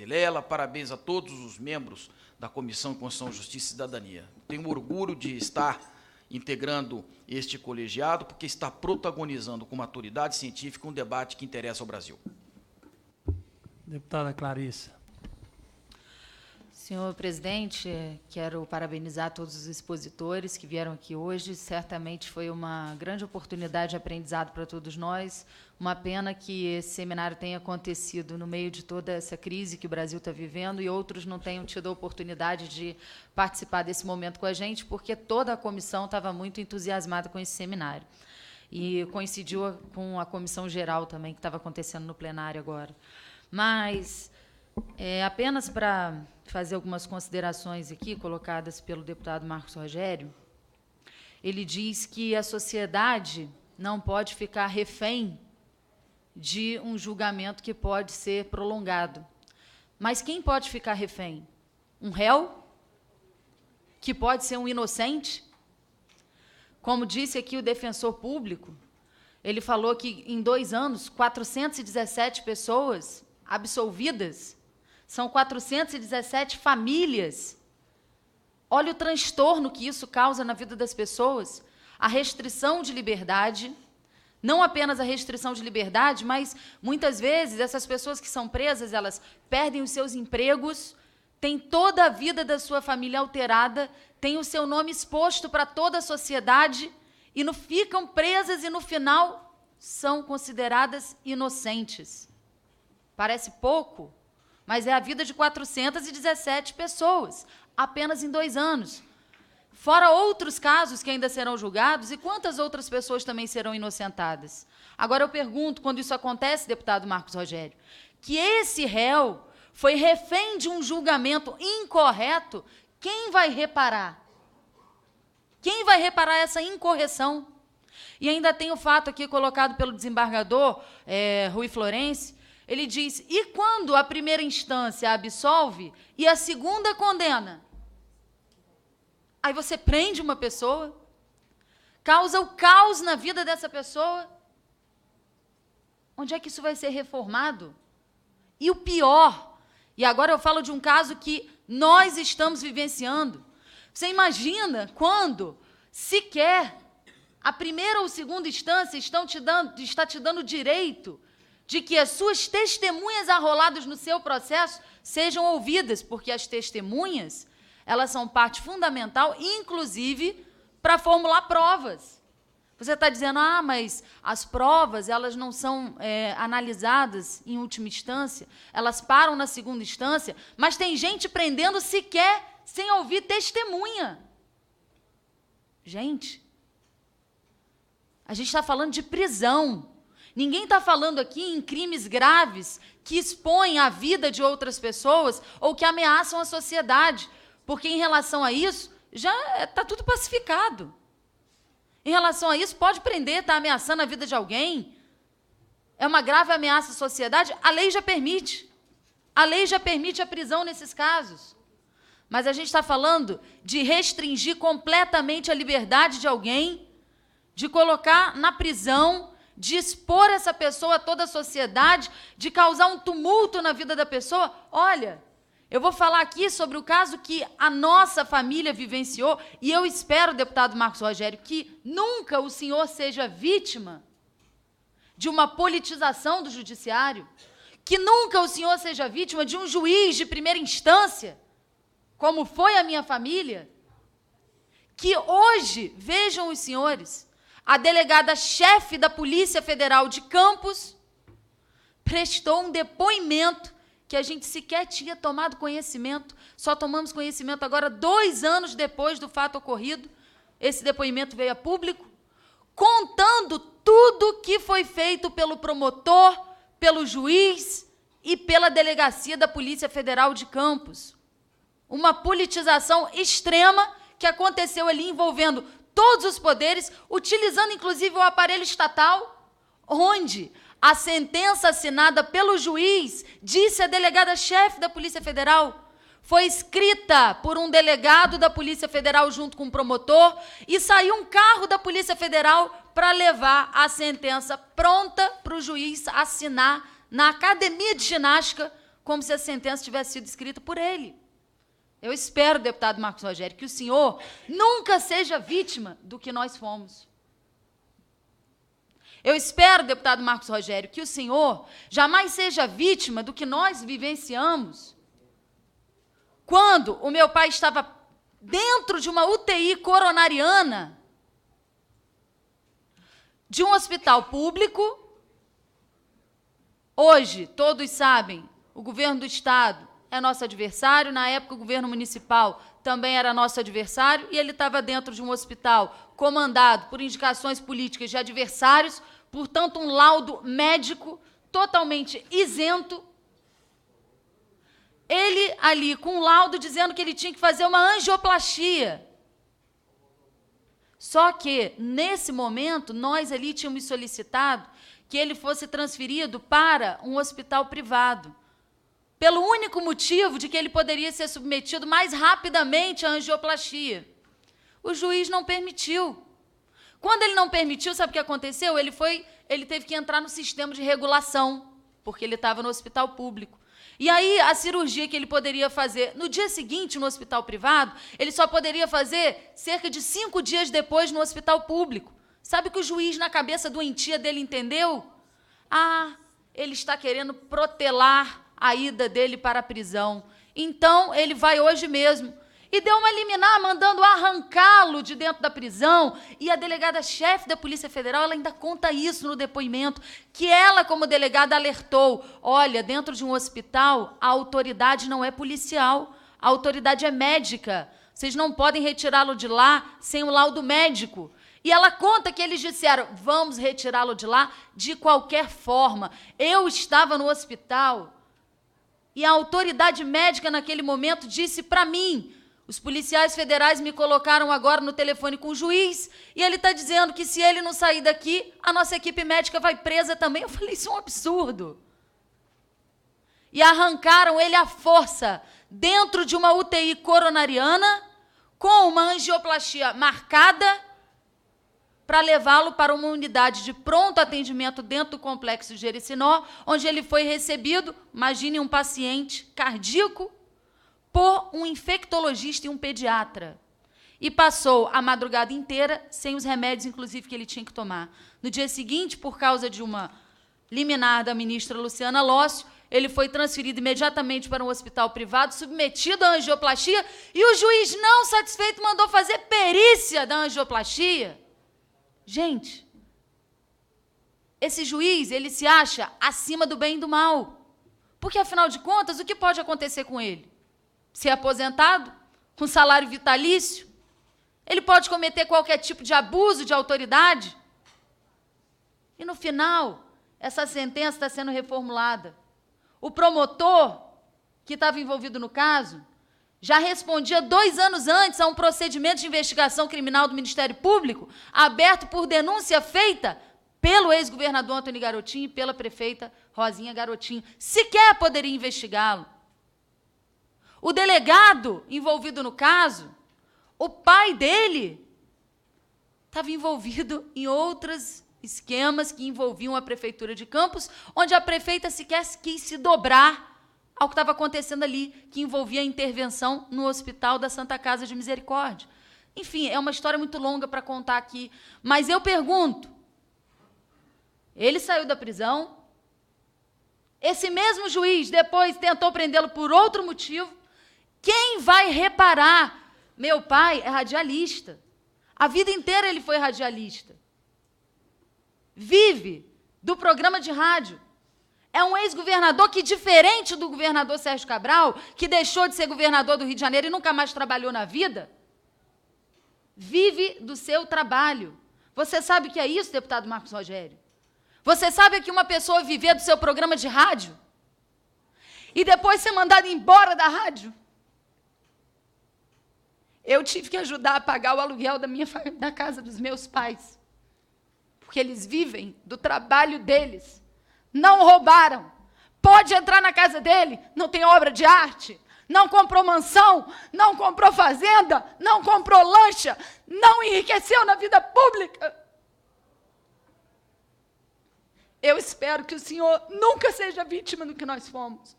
Vilela, parabéns a todos os membros da Comissão de Constituição, Justiça e Cidadania. Tenho orgulho de estar integrando este colegiado, porque está protagonizando com maturidade científica um debate que interessa ao Brasil. Deputada Clarissa. Senhor presidente, quero parabenizar todos os expositores que vieram aqui hoje. Certamente foi uma grande oportunidade de aprendizado para todos nós. Uma pena que esse seminário tenha acontecido no meio de toda essa crise que o Brasil está vivendo e outros não tenham tido a oportunidade de participar desse momento com a gente, porque toda a comissão estava muito entusiasmada com esse seminário. E coincidiu com a comissão geral também, que estava acontecendo no plenário agora. Mas, apenas para fazer algumas considerações aqui, colocadas pelo deputado Marcos Rogério, ele diz que a sociedade não pode ficar refém de um julgamento que pode ser prolongado. Mas quem pode ficar refém? Um réu? Que pode ser um inocente? Como disse aqui o defensor público, ele falou que, em 2 anos, 417 pessoas absolvidas, são 417 famílias. Olha o transtorno que isso causa na vida das pessoas. A restrição de liberdade, não apenas a restrição de liberdade, mas, muitas vezes, essas pessoas que são presas, elas perdem os seus empregos, têm toda a vida da sua família alterada, têm o seu nome exposto para toda a sociedade e ficam presas e, no final, são consideradas inocentes. Parece pouco, mas é a vida de 417 pessoas, apenas em 2 anos. Fora outros casos que ainda serão julgados, e quantas outras pessoas também serão inocentadas. Agora eu pergunto, quando isso acontece, deputado Marcos Rogério, que esse réu foi refém de um julgamento incorreto, quem vai reparar? Quem vai reparar essa incorreção? E ainda tem o fato aqui colocado pelo desembargador Rui Florence. Ele diz, e quando a primeira instância absolve e a segunda condena? Aí você prende uma pessoa, causa o caos na vida dessa pessoa. Onde é que isso vai ser reformado? E o pior, e agora eu falo de um caso que nós estamos vivenciando. Você imagina quando sequer a primeira ou segunda instância está te dando direito de que as suas testemunhas arroladas no seu processo sejam ouvidas, porque as testemunhas, elas são parte fundamental, inclusive, para formular provas. Você está dizendo, mas as provas, elas não são analisadas em última instância, elas param na segunda instância, mas tem gente prendendo sequer sem ouvir testemunha. Gente, a gente está falando de prisão. Ninguém está falando aqui em crimes graves que expõem a vida de outras pessoas ou que ameaçam a sociedade, porque em relação a isso, já está tudo pacificado. Em relação a isso, pode prender, está ameaçando a vida de alguém, é uma grave ameaça à sociedade, a lei já permite. A lei já permite a prisão nesses casos. Mas a gente está falando de restringir completamente a liberdade de alguém, de colocar na prisão, de expor essa pessoa a toda a sociedade, de causar um tumulto na vida da pessoa. Olha, eu vou falar aqui sobre o caso que a nossa família vivenciou, e eu espero, deputado Marcos Rogério, que nunca o senhor seja vítima de uma politização do judiciário, que nunca o senhor seja vítima de um juiz de primeira instância, como foi a minha família, que hoje, vejam os senhores, a delegada-chefe da Polícia Federal de Campos prestou um depoimento que a gente sequer tinha tomado conhecimento, só tomamos conhecimento agora 2 anos depois do fato ocorrido. Esse depoimento veio a público, contando tudo que foi feito pelo promotor, pelo juiz e pela delegacia da Polícia Federal de Campos. Uma politização extrema que aconteceu ali envolvendo todos os poderes, utilizando inclusive o aparelho estatal, onde a sentença assinada pelo juiz, disse a delegada-chefe da Polícia Federal, foi escrita por um delegado da Polícia Federal junto com um promotor, e saiu um carro da Polícia Federal para levar a sentença pronta para o juiz assinar na academia de ginástica, como se a sentença tivesse sido escrita por ele. Eu espero, deputado Marcos Rogério, que o senhor nunca seja vítima do que nós fomos. Eu espero, deputado Marcos Rogério, que o senhor jamais seja vítima do que nós vivenciamos quando o meu pai estava dentro de uma UTI coronariana de um hospital público. Hoje, todos sabem, o governo do Estado é nosso adversário, na época o governo municipal também era nosso adversário, e ele estava dentro de um hospital comandado por indicações políticas de adversários, portanto, um laudo médico totalmente isento. Ele ali com um laudo dizendo que ele tinha que fazer uma angioplastia. Só que, nesse momento, nós ali tínhamos solicitado que ele fosse transferido para um hospital privado, pelo único motivo de que ele poderia ser submetido mais rapidamente à angioplastia. O juiz não permitiu. Quando ele não permitiu, sabe o que aconteceu? Ele teve que entrar no sistema de regulação, porque ele estava no hospital público. E aí, a cirurgia que ele poderia fazer no dia seguinte no hospital privado, ele só poderia fazer cerca de 5 dias depois no hospital público. Sabe o que o juiz, na cabeça doentia dele, entendeu? Ah, ele está querendo protelar a ida dele para a prisão. Então, ele vai hoje mesmo. E deu uma liminar, mandando arrancá-lo de dentro da prisão. E a delegada-chefe da Polícia Federal, ela ainda conta isso no depoimento, que ela, como delegada, alertou: olha, dentro de um hospital, a autoridade não é policial, a autoridade é médica. Vocês não podem retirá-lo de lá sem o laudo médico. E ela conta que eles disseram: vamos retirá-lo de lá de qualquer forma. Eu estava no hospital e a autoridade médica, naquele momento, disse para mim: os policiais federais me colocaram agora no telefone com o juiz e ele está dizendo que se ele não sair daqui, a nossa equipe médica vai presa também. Eu falei: isso é um absurdo. E arrancaram ele à força dentro de uma UTI coronariana com uma angioplastia marcada para levá-lo para uma unidade de pronto atendimento dentro do complexo Jericinó, onde ele foi recebido, imagine um paciente cardíaco, por um infectologista e um pediatra. E passou a madrugada inteira sem os remédios, inclusive, que ele tinha que tomar. No dia seguinte, por causa de uma liminar da ministra Luciana Lócio, ele foi transferido imediatamente para um hospital privado, submetido à angioplastia, e o juiz, não satisfeito, mandou fazer perícia da angioplastia. Gente, esse juiz, ele se acha acima do bem e do mal. Porque, afinal de contas, o que pode acontecer com ele? Ser aposentado, com salário vitalício? Ele pode cometer qualquer tipo de abuso de autoridade? E, no final, essa sentença está sendo reformulada. O promotor, que estava envolvido no caso, já respondia 2 anos antes a um procedimento de investigação criminal do Ministério Público, aberto por denúncia feita pelo ex-governador Antônio Garotinho e pela prefeita Rosinha Garotinho. Sequer poderia investigá-lo. O delegado envolvido no caso, o pai dele, estava envolvido em outros esquemas que envolviam a prefeitura de Campos, onde a prefeita sequer quis se dobrar ao que estava acontecendo ali, que envolvia a intervenção no Hospital da Santa Casa de Misericórdia. Enfim, é uma história muito longa para contar aqui, mas eu pergunto, ele saiu da prisão, esse mesmo juiz depois tentou prendê-lo por outro motivo. Quem vai reparar? Meu pai é radialista. A vida inteira ele foi radialista. Vive do programa de rádio. É um ex-governador que, diferente do governador Sérgio Cabral, que deixou de ser governador do Rio de Janeiro e nunca mais trabalhou na vida, vive do seu trabalho. Você sabe o que é isso, deputado Marcos Rogério? Você sabe que uma pessoa viver do seu programa de rádio e depois ser mandada embora da rádio? Eu tive que ajudar a pagar o aluguel da casa dos meus pais, porque eles vivem do trabalho deles. Não roubaram. Pode entrar na casa dele, não tem obra de arte, não comprou mansão, não comprou fazenda, não comprou lancha, não enriqueceu na vida pública. Eu espero que o senhor nunca seja vítima do que nós fomos.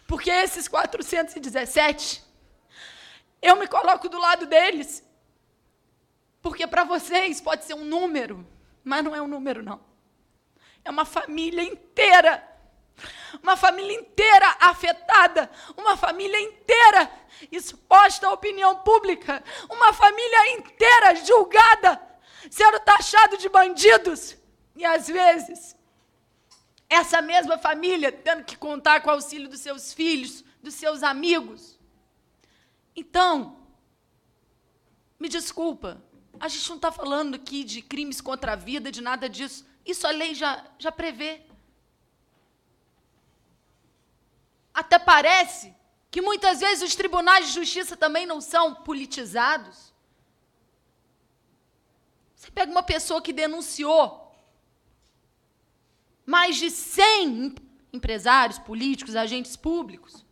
Porque esses 417, eu me coloco do lado deles. Porque para vocês pode ser um número, mas não é um número, não. É uma família inteira. Uma família inteira afetada. Uma família inteira exposta à opinião pública. Uma família inteira julgada, sendo taxado de bandidos. E, às vezes, essa mesma família tendo que contar com o auxílio dos seus filhos, dos seus amigos. Então, me desculpa, a gente não está falando aqui de crimes contra a vida, de nada disso. Isso a lei já prevê. Até parece que muitas vezes os tribunais de justiça também não são politizados. Você pega uma pessoa que denunciou mais de 100 empresários, políticos, agentes públicos.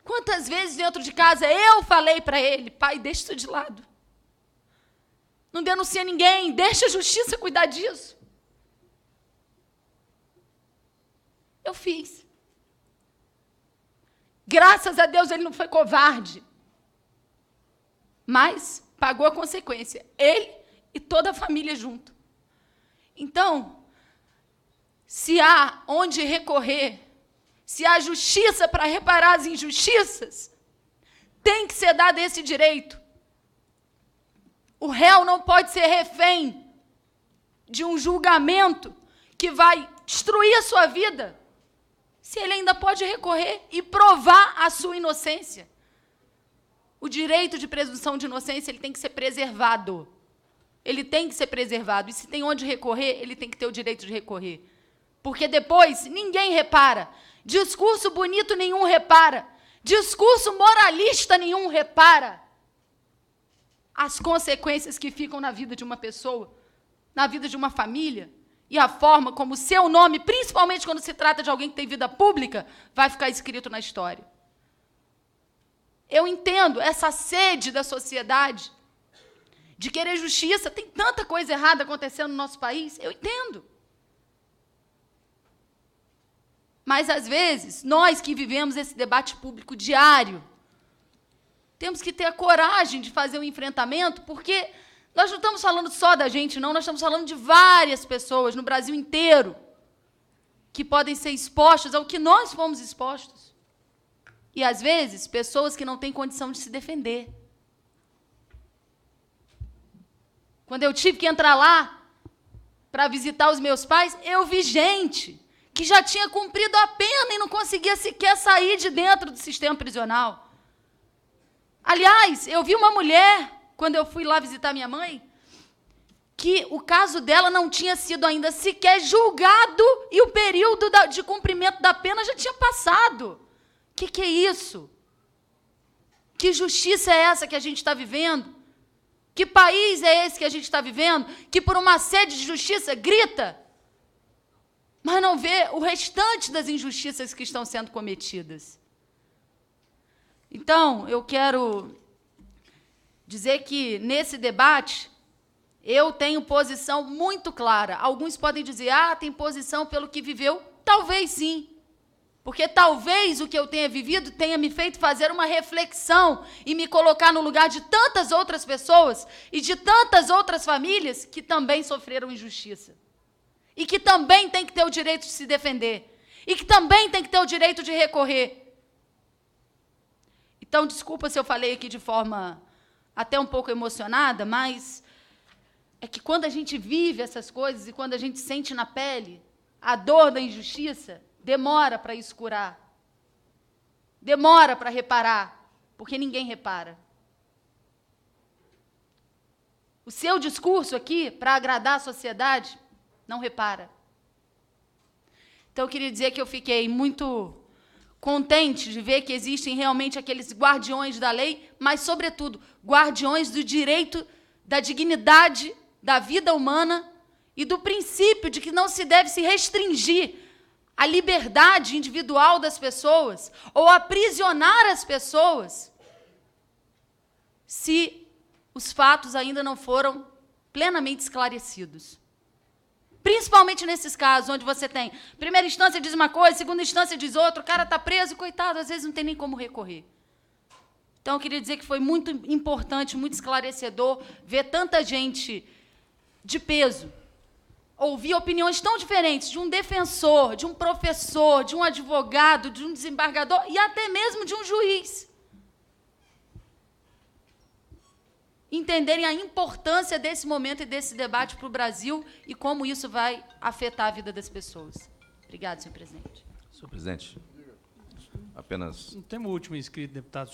Quantas vezes dentro de casa eu falei para ele, pai, deixa isso de lado. Não denuncia ninguém, deixa a justiça cuidar disso. Eu fiz. Graças a Deus ele não foi covarde. Mas pagou a consequência. Ele e toda a família junto. Então, se há onde recorrer, se há justiça para reparar as injustiças, tem que ser dado esse direito. O réu não pode ser refém de um julgamento que vai destruir a sua vida, se ele ainda pode recorrer e provar a sua inocência. O direito de presunção de inocência ele tem que ser preservado. Ele tem que ser preservado. E se tem onde recorrer, ele tem que ter o direito de recorrer. Porque depois ninguém repara. Discurso bonito nenhum repara. Discurso moralista nenhum repara. As consequências que ficam na vida de uma pessoa, na vida de uma família, e a forma como o seu nome, principalmente quando se trata de alguém que tem vida pública, vai ficar escrito na história. Eu entendo essa sede da sociedade de querer justiça. Tem tanta coisa errada acontecendo no nosso país. Eu entendo. Mas, às vezes, nós que vivemos esse debate público diário, temos que ter a coragem de fazer um enfrentamento, porque nós não estamos falando só da gente, não, nós estamos falando de várias pessoas no Brasil inteiro que podem ser expostas ao que nós fomos expostos. E, às vezes, pessoas que não têm condição de se defender. Quando eu tive que entrar lá para visitar os meus pais, eu vi gente que já tinha cumprido a pena e não conseguia sequer sair de dentro do sistema prisional. Aliás, eu vi uma mulher, quando eu fui lá visitar minha mãe, que o caso dela não tinha sido ainda sequer julgado e o período de cumprimento da pena já tinha passado. O que é isso? Que justiça é essa que a gente está vivendo? Que país é esse que a gente está vivendo? Que por uma sede de justiça grita, mas não vê o restante das injustiças que estão sendo cometidas. Então, eu quero dizer que, nesse debate, eu tenho posição muito clara. Alguns podem dizer, tem posição pelo que viveu. Talvez sim. Porque talvez o que eu tenha vivido tenha me feito fazer uma reflexão e me colocar no lugar de tantas outras pessoas e de tantas outras famílias que também sofreram injustiça. E que também tem que ter o direito de se defender. E que também tem que ter o direito de recorrer. Então, desculpa se eu falei aqui de forma até um pouco emocionada, mas é que quando a gente vive essas coisas e quando a gente sente na pele a dor da injustiça, demora para isso curar. Demora para reparar, porque ninguém repara. O seu discurso aqui, para agradar a sociedade, não repara. Então, eu queria dizer que eu fiquei muito contente de ver que existem realmente aqueles guardiões da lei, mas, sobretudo, guardiões do direito, da dignidade, da vida humana e do princípio de que não se deve se restringir a liberdade individual das pessoas ou aprisionar as pessoas se os fatos ainda não foram plenamente esclarecidos. Principalmente nesses casos, onde você tem primeira instância diz uma coisa, segunda instância diz outra, o cara está preso e, coitado, às vezes não tem nem como recorrer. Então, eu queria dizer que foi muito importante, muito esclarecedor ver tanta gente de peso, ouvir opiniões tão diferentes de um defensor, de um professor, de um advogado, de um desembargador e até mesmo de um juiz. Entenderem a importância desse momento e desse debate para o Brasil e como isso vai afetar a vida das pessoas. Obrigada, senhor presidente. Senhor presidente, apenas... Não temos o último inscrito, deputado.